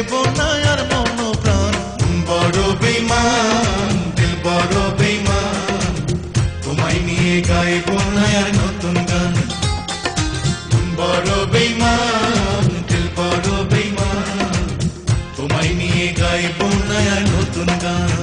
দেব না আর মন প্রাণ। বড় বেঈমান দিল বড় বেঈমান, তোমায় নিয়ে গাইব না আর নতুন গান। বড় বেঈমান দিল বড় বেঈমান, তোমায় নিয়ে গাইব না আর নতুন গান।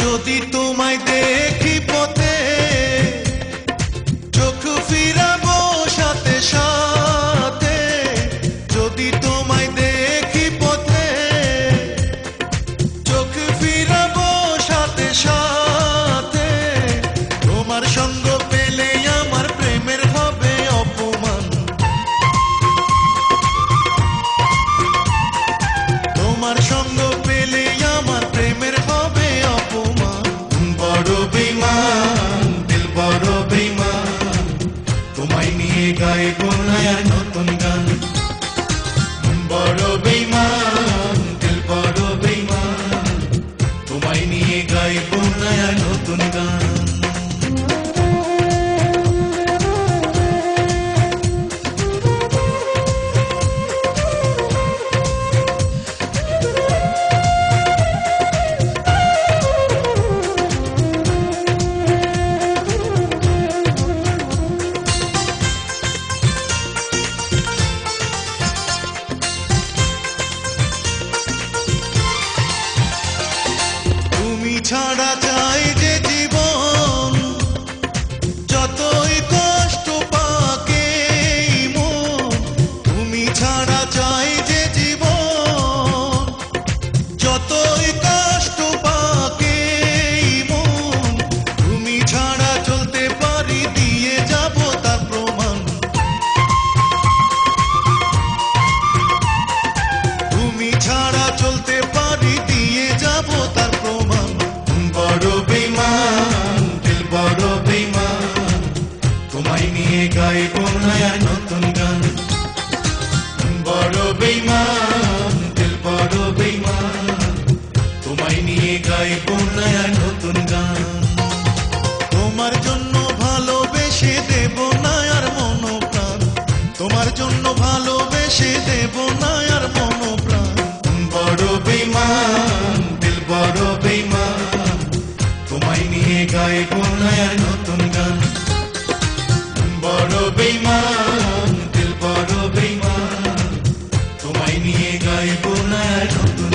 যদি তোমায় দেখি পথে, চোখ ফিরাবো সাথে সাথে। যদি তোমায় দেখি পথে, চোখ ফিরাবো সাথে সাথে। তোমার সঙ্গ পেলে আমার প্রেমের হবে অপমান। তোমার সঙ্গ পেলে আমার প্রেমের হবে অপমান। বড় বেঈমান দিল বড় বেঈমান, তোমায় নিয়ে গাইব না আর নতুন গান। বড় বেঈমান দিল বড় বেঈমান, তোমায় নিয়ে গাইব না আর নতুন গান। তুমি ছাড়া চাই যে জীবন, যতই কষ্ট পাকে মন। তুমি ছাড়া চাই যে জীবন, যতই কষ্ট পাকে মন। তুমি ছাড়া চলতে পারি, দিয়ে যাব তার প্রমাণ। তুমি ছাড়া চলতে পারি, দিয়ে যাব তার প্রমাণ। বড় বেঈমান দিল বড় বেঈমান, তোমায় নিয়ে গাইব না আর নতুন গান। বড় বেঈমান দিল বড় বেঈমান, তোমায় নিয়ে গাইব না আর নতুন গান। তোমার জন্য ভালোবেসে দেব না আর মন প্রাণ। তোমার জন্য ভালোবেসে দেব না আর মন প্রাণ। বড় বেঈমান দিল বড় বেঈমান, তোমায় নিয়ে গাইব না আর নতুন গান। বড় বেঈমান দিল বড় বেঈমান, তোমায় নিয়ে গাইব না আর নতুন